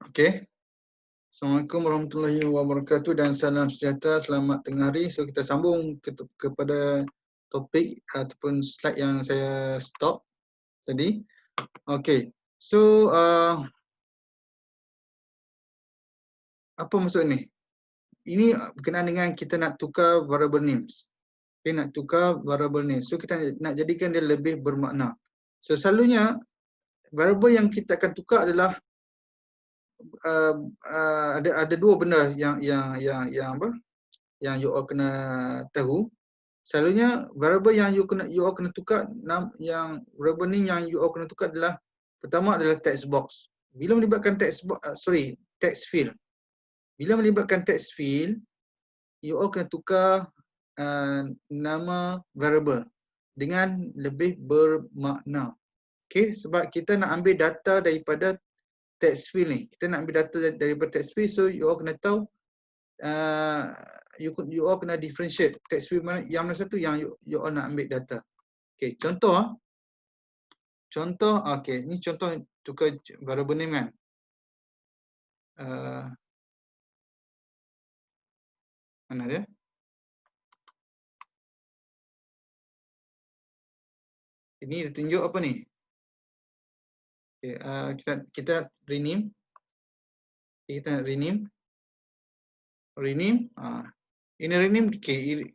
Okey. Assalamualaikum warahmatullahi wabarakatuh dan salam sejahtera. Selamat tengah hari. So kita sambung kepada topik ataupun slide yang saya stop tadi. Okey. So apa maksud ni? Ini berkenaan dengan kita nak tukar variable names. Okay, nak tukar variable names. So kita nak jadikan dia lebih bermakna. So selalunya variable yang kita akan tukar adalah ada dua benda yang apa? Yang you all kena tahu. Selalunya variable yang you all kena tukar, yang variable name yang you all kena tukar adalah, pertama adalah text box. Bila melibatkan text field. Bila melibatkan text field, you all kena tukar nama variable dengan lebih bermakna. Okey, sebab kita nak ambil data daripada text field ni. Kita nak ambil data daripada text field, so you all kena tahu you all kena differentiate text field mana, yang mana satu yang you all nak ambil data. Okey, contoh okey, ni contoh tukar variable name kan. Mana dia? Ini dia tunjuk apa ni? Okay, kita rename. Kita nak rename. Ini rename. Okay,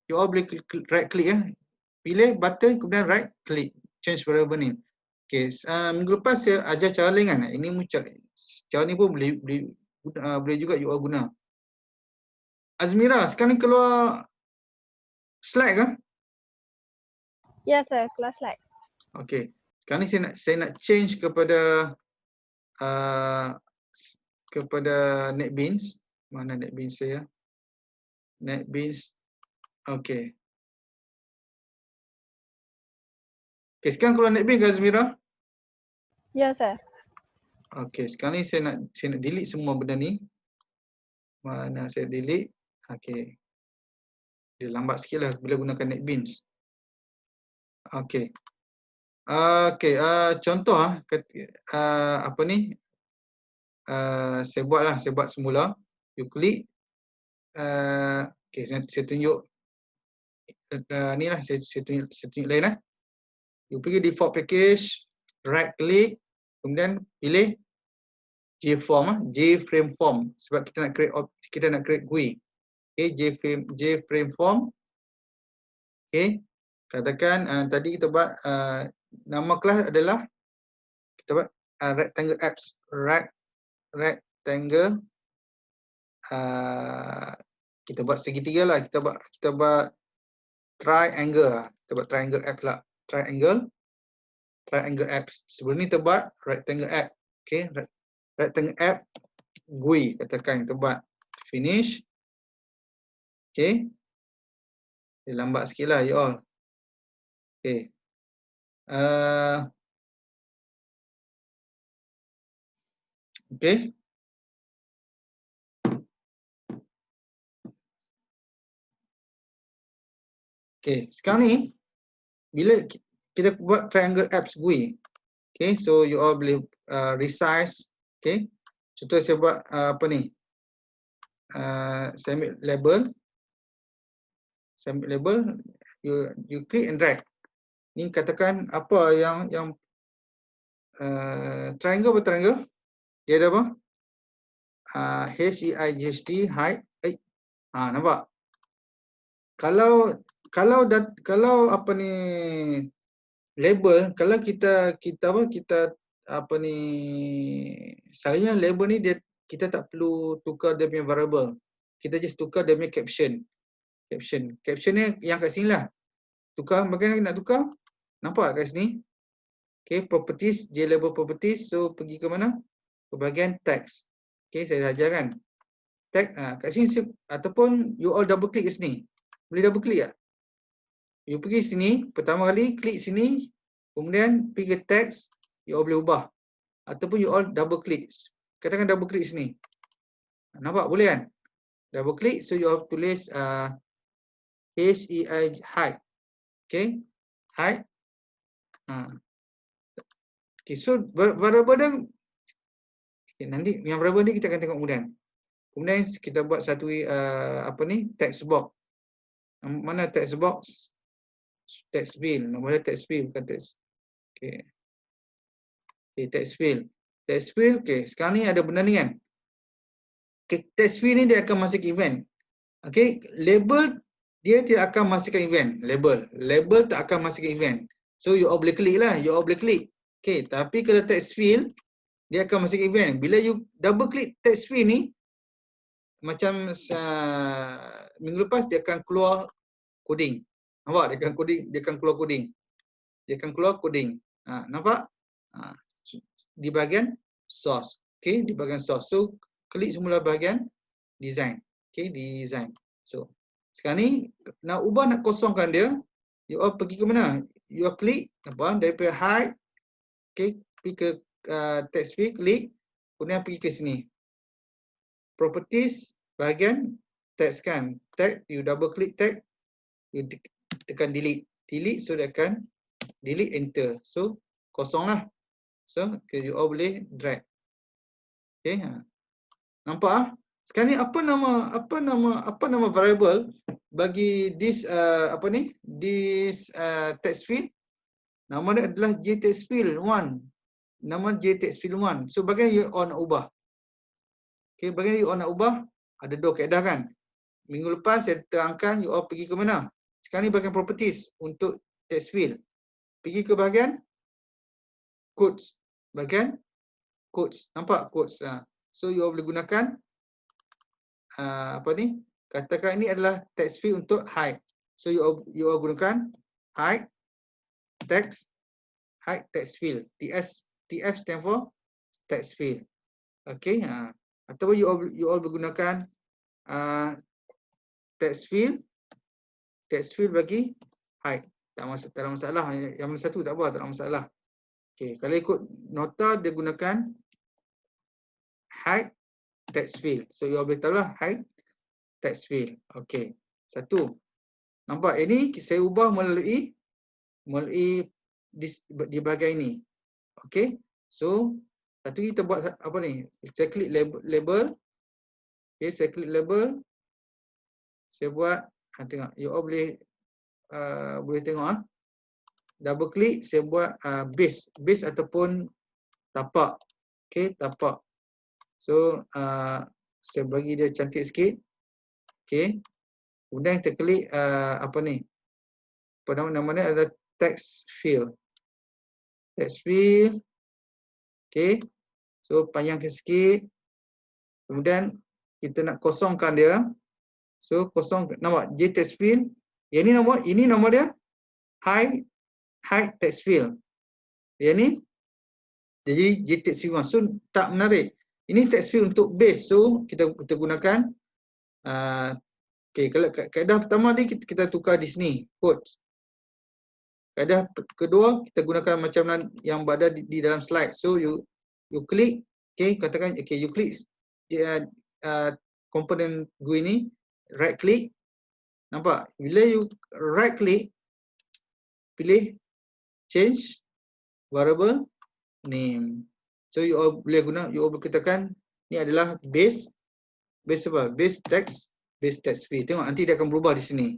you all boleh right click pilih button kemudian right click change variable name. Okay, minggu lepas saya ajar cara lain kan. Ini cara ni pun boleh juga you all guna. Azmira, sekarang ni keluar slide ke? Ya, sir, keluar slide. Okey. Sekarang ni saya nak change kepada NetBeans. Mana NetBeans saya? NetBeans. Okey. Okey, sekarang keluar NetBeans ke Azmira? Ya, sir. Okey, sekarang ni saya nak delete semua benda ni. Mana saya delete? Okey. Dia lambat sikitlah bila gunakan NetBeans. Okey. Okey, contoh apa ni? Saya buat semula. You klik. Okey, saya tunjuk ni lah, saya tunjuk lain lah. You pergi default package, right click, kemudian pilih JFrame form sebab kita nak create GUI. Okey, JFrame form. Okey, katakan tadi kita buat nama kelas adalah kita buat rectangle apps, rectangle kita buat segitiga lah, kita buat triangle lah. Kita buat triangle app lah. Triangle apps. Sebelum ni kita buat rectangle app. Okay, rectangle app GUI katakan kita buat finish. Okay. Dia lambat sikit lah you all. Okay. Okay. Okay, sekarang ni bila kita buat triangle apps GUI. Okay, so you all boleh resize. Okay, contoh saya buat apa ni? Saya ambil label. You click and drag. Ni katakan apa yang triangle bertriangle. Dia ada apa? HEIGHT height. Nampak? Kalau apa ni label, kalau kita apa ni, selalunya label ni kita tak perlu tukar dia punya variable. Kita just tukar dia punya caption. Caption ni yang kat sini lah. Tukar, bagaimana nak tukar? Nampak kat sini? Okay, properties, JLabel properties. So pergi ke mana? Ke bahagian text. Okay, saya ajarkan. Tag kat sini ataupun you all double click kat sini. Boleh double click tak? You pergi sini, pertama kali klik sini, kemudian pergi ke text, you all boleh ubah. Ataupun you all double click. Katakan double click sini. Nampak boleh kan? Double click, so you all tulis HEI height. Okay, height. Okay, so variable dia Okay, nanti yang variable ni kita akan tengok kemudian. Kemudian kita buat satu text box. Mana text box? Text field. Nama dia text field bukan text. Okay. Okay, text field. Text field, okay. Sekarang ni ada benda ni kan. Okay, text field ni dia akan masuk event. Okay, label dia tidak akan masukkan event. Label tak akan masukkan event. So you all boleh klik lah. You all boleh klik. Okay, tapi kalau text field dia akan masuk event. Bila you double klik text field ni, macam minggu lepas dia akan keluar coding. Nampak? Dia akan keluar coding. Dia akan keluar coding. Nampak? Di bahagian source. Okay, di bahagian source. So, klik semula bahagian design. Okay, design. So, sekarang ni nak ubah, nak kosongkan dia, you all pergi ke mana? You all klik apa? Daripada hide, okay, pergi ke text field, klik, kemudian pergi ke sini. Properties, bahagian text kan. Text, you double klik text, you tekan delete. Delete, so dia akan delete, enter. So, kosong lah. So, you all boleh drag. Okay, nampak? Sekarang ni apa nama variable bagi this this text field? Nama dia adalah jtextfield1. Nama jtextfield1. So bagaimana you all nak ubah? Okay, bagaimana you all nak ubah? Ada dua kaedah kan. Minggu lepas saya terangkan you all pergi ke mana? Sekarang ni bahagian properties untuk text field. Pergi ke bahagian codes. Bahagian codes. Nampak codes? So you all boleh gunakan katakan ini adalah text field untuk hide. So you all gunakan hide text field. TF stand for text field. Okay, ataupun you all menggunakan text field bagi hide. Tak ada masalah. Yang mana satu tak apa, tak ada masalah. Okay, kalau ikut nota dia gunakan hide text field. So you all boleh tahu lah hide text field. Okay, satu. Nampak ini saya ubah melalui di bahagian ini. Okay, so satu kita buat apa ni? Saya klik label. Okay, saya klik label. Saya buat, tengok, you all boleh tengok. Double klik, saya buat base ataupun tapak. Okay, tapak. So saya bagi dia cantik sikit. Okay, kemudian kita klik apa nama ni adalah text field. Text field. Okay, so panjangkan sikit. Kemudian kita nak kosongkan dia. So kosong, nampak jtext field. Yang ini nama dia hide text field. Yang ni jadi jtext field 1. So tak menarik. Ini text field untuk base. So kita gunakan okay, kalau kaedah pertama ni kita tukar di sini quotes. Kaedah kedua kita gunakan macam yang berada di dalam slide. So you klik, okay, katakan okay, you klik komponen GUI ni, right click. Nampak? Bila you right click, pilih change variable name. So you all boleh katakan ni adalah base apa? Base text field. Tengok nanti dia akan berubah di sini.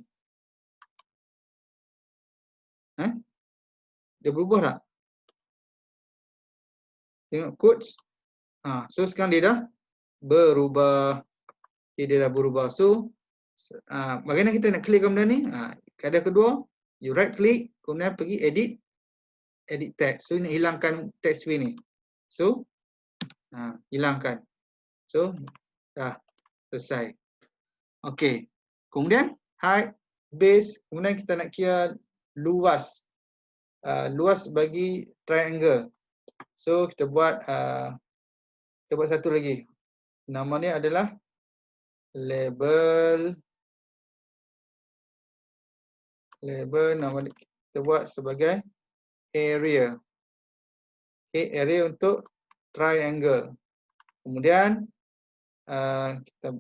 Dia berubah tak? Tengok codes. So sekarang dia dah berubah. Dia dah berubah. So bagaimana kita nak klik benda ni? Kaedah kedua, you right click, kemudian pergi edit text. So ini hilangkan text field ni. So hilangkan. So dah selesai. Okey. Kemudian height, base, kemudian kita nak kira luas. Luas bagi triangle. So kita buat satu lagi. Nama ni adalah label. Nama ni kita buat sebagai area. Okay, area untuk triangle. Kemudian kita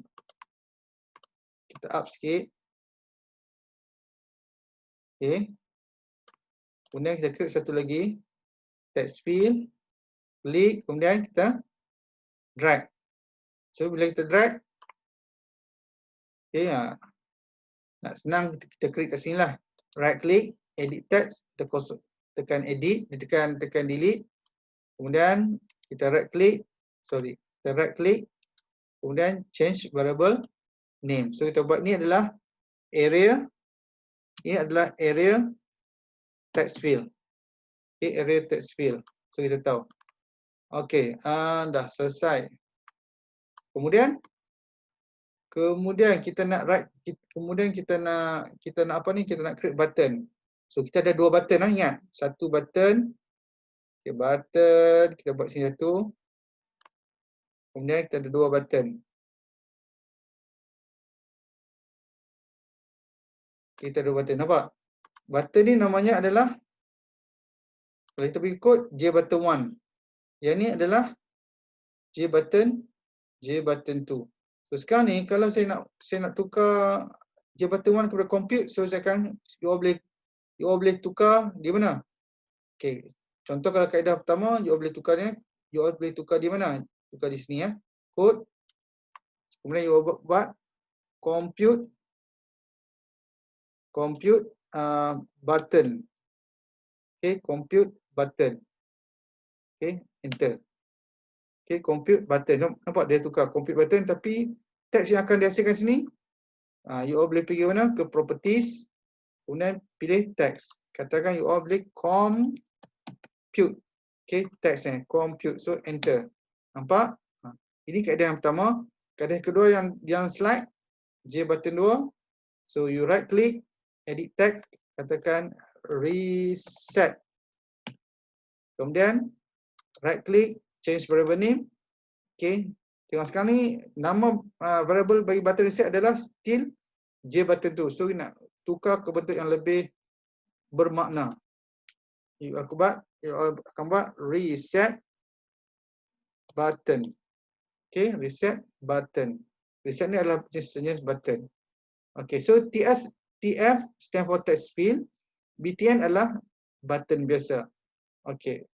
up sikit. Okay. Kemudian kita klik satu lagi text field, klik, kemudian kita drag. So bila kita drag, okay, nak senang kita klik kat sini lah. Right click, edit text, tekan edit, tekan delete. Kemudian kita right click, kemudian change variable name. So kita buat ni adalah area, ini adalah area text field. Okay, area text field. So kita tahu. Okay, dah selesai. Kemudian kita nak kita nak apa ni? Kita nak create button. So kita ada dua button lah, ingat. Satu button. Okay, button kita buat sini satu. Kemudian kita ada dua button. Kita ada button, nampak? Button ni namanya adalah, kalau kita pergi kod, J button 1. Yang ni adalah J button 2. So sekarang ni kalau saya nak tukar J button 1 kepada compute, so saya akan you all boleh tukar di mana? Okey, contoh kalau kaedah pertama you all boleh tukar di mana? Tukar di sini ya. Code. Kemudian you all buat compute button. Okey, compute button. Okey, enter. Okay, compute button. Nampak dia tukar compute button, tapi teks yang akan dihasilkan sini, you all boleh pergi mana? Ke properties, kemudian pilih teks. Katakan you all boleh compute. Okay, teks ni, compute. So enter. Nampak? Ini kaedah yang pertama. Kaedah kedua yang slide, J button 2. So you right click, edit text, katakan reset. Kemudian right click, change variable name. Okay, tengok sekarang ni nama variable bagi button reset adalah still J button 2. So nak tukar ke bentuk yang lebih bermakna. You akan buat reset button. Okay, reset button. Reset ni adalah jenis button. Okay, so TF stand for text field. BTN adalah button biasa. Okay,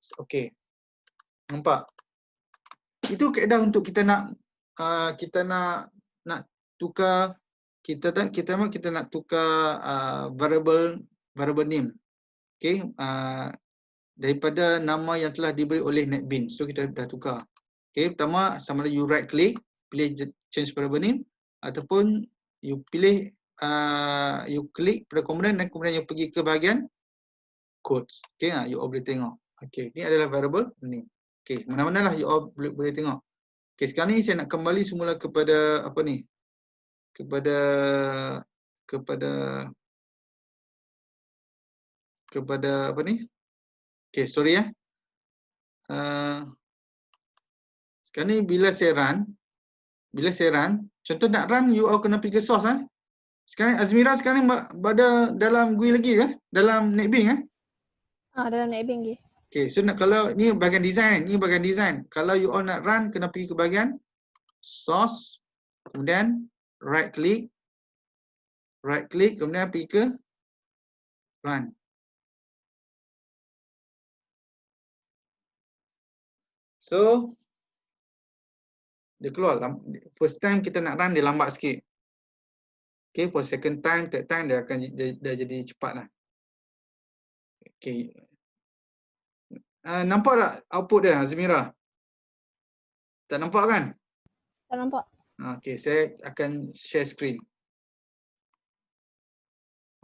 nampak? Itu kaedah untuk kita nak tukar kita nak tukar variable name. Okay, daripada nama yang telah diberi oleh NetBeans. So kita dah tukar. Okay, pertama sama ada you right click, pilih change variable name, ataupun you pilih you klik pada komponen dan kemudian you pergi ke bahagian codes. Okay, you all boleh tengok. Okay, ini adalah variable name. Okay, mana-mana lah you all boleh tengok. Okay, sekarang ni saya nak kembali semula kepada apa ni? Kepada apa ni? Okay, sorry ya. Sekarang ni bila saya run, contoh nak run you all kena pergi ke source . Sekarang Azmira sekarang ni berada dalam GUI lagi ke? Dalam NetBeans . Dalam NetBeans lagi. Okay, so kalau ni bahagian design, Kalau you all nak run, kena pergi ke bahagian source, kemudian right click, kemudian pergi ke run. So dia keluar. First time kita nak run dia lambat sikit. Okay, for second time, third time dia akan dah jadi cepat lah. Okay. Nampak tak output dia, Azmira? Tak nampak kan? Tak nampak. Okay, saya akan share screen.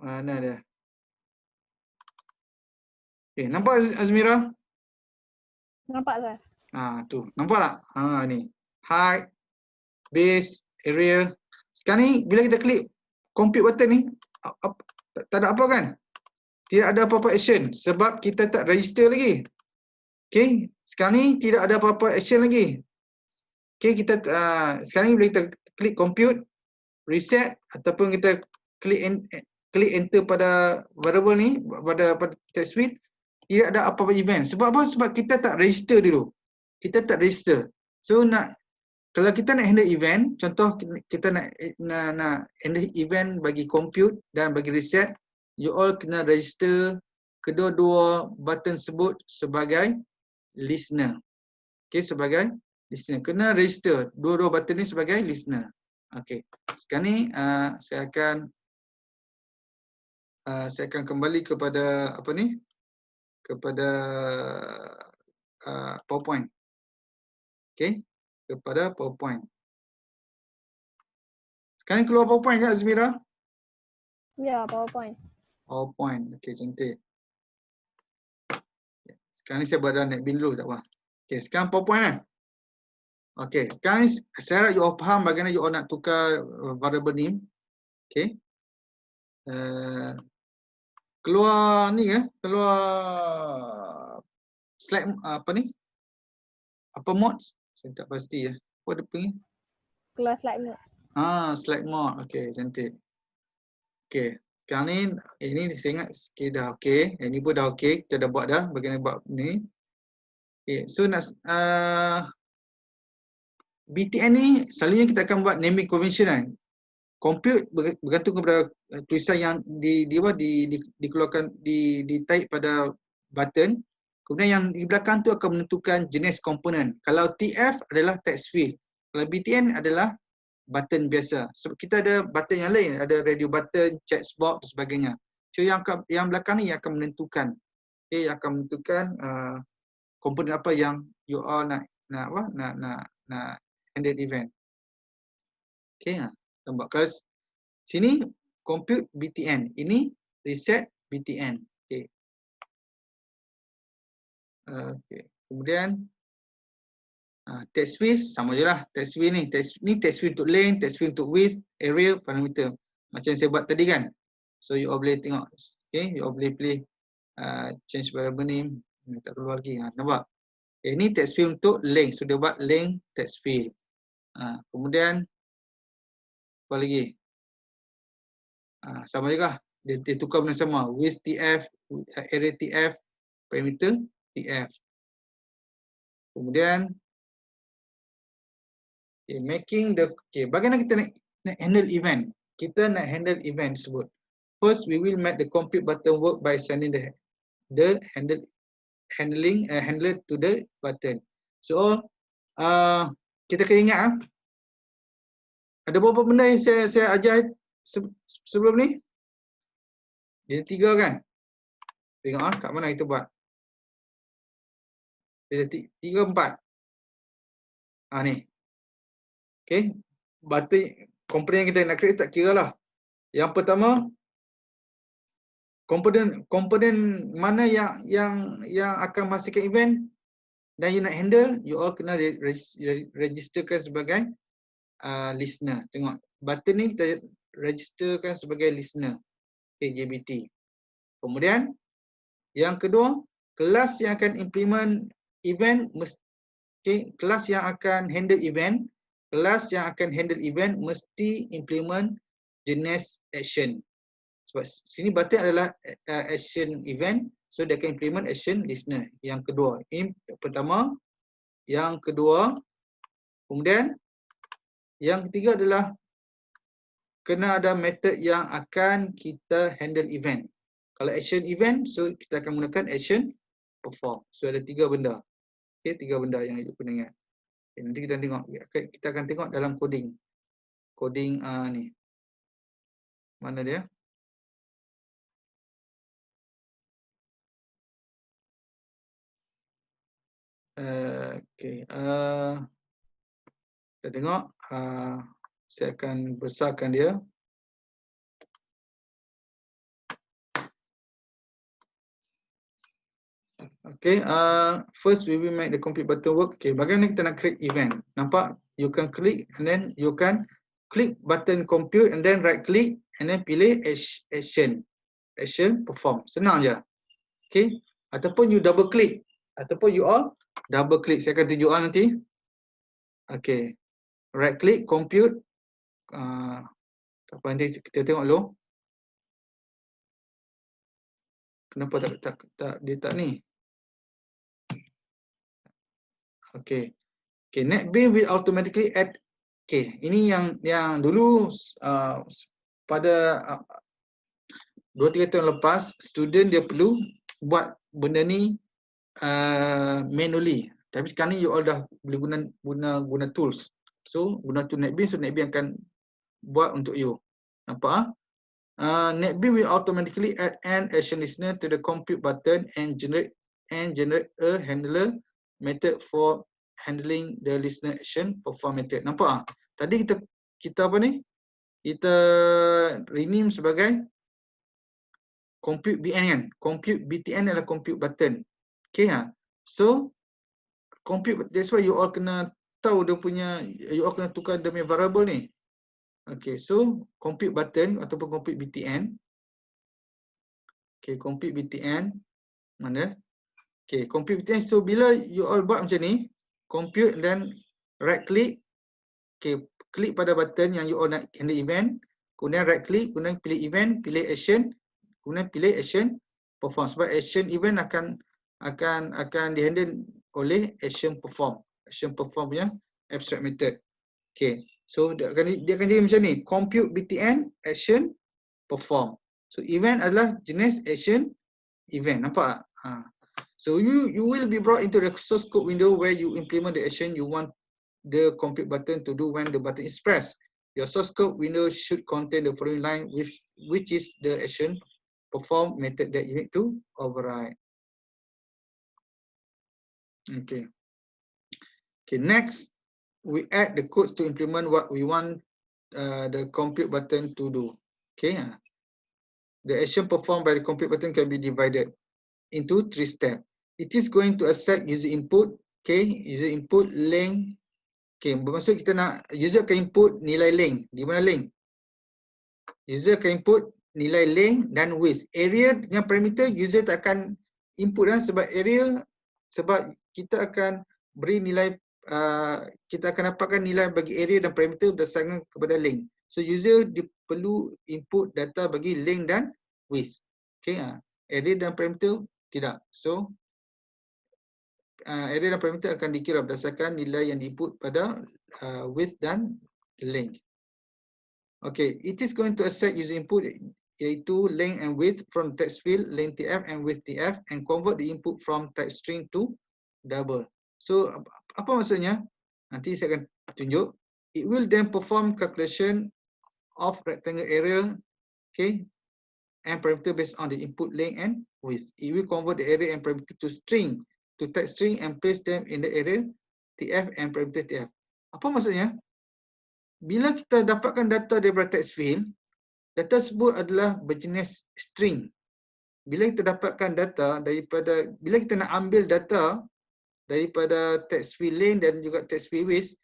Mana dia? Okay, nampak Azmira? Nampak Sir. Tu. Nampak tak? Ni. Height, base, area. Sekarang ni, bila kita klik compute button ni, tak ada apa kan? Tidak ada apa-apa action sebab kita tak register lagi. Okay, sekarang ni tidak ada apa-apa action lagi. Okay, kita sekarang ni bila kita klik compute, reset ataupun kita klik enter pada variable ni, pada text field, tidak ada apa-apa event. Sebab apa? Sebab kita tak register dulu. So kalau kita nak handle event, contoh kita nak handle event bagi compute dan bagi reset, you all kena register kedua-dua button sebut sebagai listener. Okay, sebagai Listener. Kena register dua-dua button ni sebagai listener. Okey. Sekarang ni saya akan kembali kepada apa ni? Kepada PowerPoint. Okey. Kepada PowerPoint. Sekarang ni keluar PowerPoint ke Azmira? Ya, PowerPoint. PowerPoint. Okey, cantik. Sekarang ni saya buat dalam NetBeans dulu, tak apa. Okey, sekarang PowerPoint kan? Okey, sekarang ni saya harap you all faham bagaimana you all nak tukar variable name. Okey. Keluar ni ya, keluar slide apa ni? Apa mods? Saya tak pasti ya. Apa dia panggil? Keluar slide mode. Slide mode. Okey, cantik. Okey, sekarang ni ini saya ingat sikit dah okey. Ini pun dah okey. Kita dah buat dah bagaimana buat ni. Okey, so nak BTN ni selalunya kita akan buat naming convention kan. Compute bergantung kepada tulisan yang dikeluarkan ditaip pada button. Kemudian yang di belakang tu akan menentukan jenis komponen. Kalau TF adalah text field. Kalau BTN adalah button biasa. So kita ada button yang lain, ada radio button, chat box dan sebagainya. So yang belakang ni yang akan menentukan. Okay, yang akan menentukan komponen apa yang you all nak handle event. Okay, nampak kalau sini compute BTN, ini reset BTN. Okay. Okay. Kemudian text field sama je lah. Text field ni text field untuk length, text field untuk width, area, parameter. Macam saya buat tadi kan. So you all boleh tengok. Okay, you all boleh pilih change variable name. Tak keluar lagi. Nampak? Okay, ini text field untuk length. So dia buat length text field. Kemudian apa lagi? Sama juga. Dia tukar benda sama. Width TF, area TF, parameter TF. Kemudian bagaimana kita nak handle event? Kita nak handle event tersebut. First, we will make the compute button work by sending the handler to the button. So, kita kena ingat ada beberapa benda yang saya ajar sebelum ni. Dia 3 kan? Tengok kat mana kita buat. Dia 3, 4. Ni. Okay. Button komponen yang kita nak create tak kira lah. Yang pertama, komponen mana yang akan menghasilkan event dan you nak handle, you all kena registerkan sebagai listener. Tengok, button ni kita registerkan sebagai listener. Okay, JBT. Kemudian, yang kedua, kelas yang akan implement event, kelas yang akan handle event, mesti implement jenis action. Sebab sini button adalah action event, so dia akan implement action listener. Yang kedua, ini pertama. Yang kedua, kemudian yang ketiga adalah kena ada method yang akan kita handle event. Kalau action event, so kita akan menggunakan action perform. So ada 3 benda. Okay, 3 benda yang you kena ingat. Okay, nanti kita tengok. Kita akan tengok dalam coding. Coding ni. Mana dia? Okay. Kita tengok. Saya akan besarkan dia. Okay. First we will make the compute button work. Okay. Bagaimana kita nak create event? Nampak? You can click and then you can click button compute and then right click and then pilih action. Action perform. Senang je. Okay. Ataupun you double click. Ataupun you all double click. Saya akan tunjukkan nanti. Okay. Right click, compute. Apa nanti kita tengok dulu. Kenapa dia tak ni? Okay. Okay. NetBeans will automatically add. Okay. Ini yang dulu pada 2-3 tahun lepas, student dia perlu buat benda ni manually. Tapi sekarang ni you all dah boleh guna tools. So guna tool NetBeans, so NetBeans akan buat untuk you. Nampak? NetBeans will automatically add an action listener to the compute button and generate a handler method for handling the listener action perform method. Nampak? Tadi kita apa ni? Kita rename sebagai compute BN kan. Compute BTN adalah compute button. Okay ha. So compute, that's why you all kena tahu dia punya, you all kena tukar dia punya variable ni. Okay, so compute button ataupun compute BTN. Okay, compute BTN mana? Okay, compute BTN. So bila you all buat macam ni, compute dan right click. Okay, klik pada button yang you all nak handle event. Kemudian right click, kemudian pilih event, pilih action, kemudian pilih action perform. Sebab action event akan dihandle oleh action perform. Action perform punya abstract method. Okay, so dia akan jadi macam ni. Compute BTN action perform. So event adalah jenis action event. Nampak tak? So you will be brought into the source code window where you implement the action you want the compute button to do when the button is pressed. Your source code window should contain the following line, which is the action perform method that you need to override. Okay. Okay, next we add the codes to implement what we want the compute button to do. Okay. The action performed by the compute button can be divided into 3 steps. It is going to accept user input. Okay, user input length. Okay, bermaksud kita nak user akan input nilai length. Di mana length? User akan input nilai length dan width. Area dengan parameter user tak akan input lah, sebab area, sebab kita akan beri nilai, kita akan dapatkan nilai bagi area dan parameter berdasarkan kepada length. So user perlu input data bagi length dan width. Okay, area dan parameter tidak. So area dan parameter akan dikira berdasarkan nilai yang diinput pada width dan length. Okay, it is going to accept user input iaitu length and width from text field length TF and width TF and convert the input from type string to double. So apa maksudnya? Nanti saya akan tunjuk. It will then perform calculation of rectangle area, okay, and parameter based on the input length and width. It will convert the area and parameter to string, to type string and place them in the area TF and parameter TF. Apa maksudnya? Bila kita dapatkan data daripada text field, data tersebut adalah berjenis string. Bila kita dapatkan data daripada, bila kita nak ambil data daripada text field length dan juga text field width,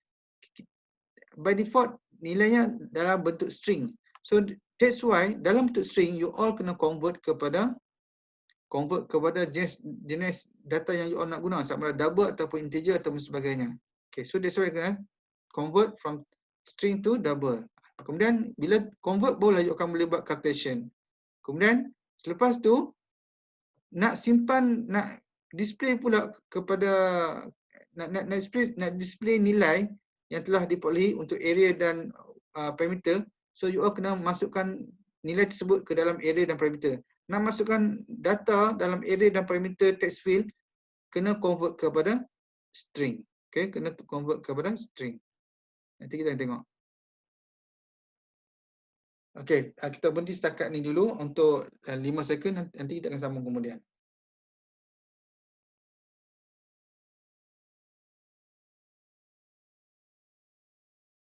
by default nilainya dalam bentuk string. So that's why dalam bentuk string you all kena convert kepada jenis data yang you all nak guna, sama ada double ataupun integer ataupun sebagainya. Okay, so that's why kena convert from string to double. Kemudian bila convert barulah you akan boleh buat calculation. Kemudian selepas tu nak simpan, nak display pula kepada nak display nilai yang telah diperolehi untuk area dan parameter. So you all kena masukkan nilai tersebut ke dalam area dan parameter. Nak masukkan data dalam area dan parameter text field, kena convert kepada string. Okay, kena convert kepada string. Nanti kita tengok. Okay, kita berhenti setakat ni dulu untuk 5 second, nanti kita akan sambung kemudian.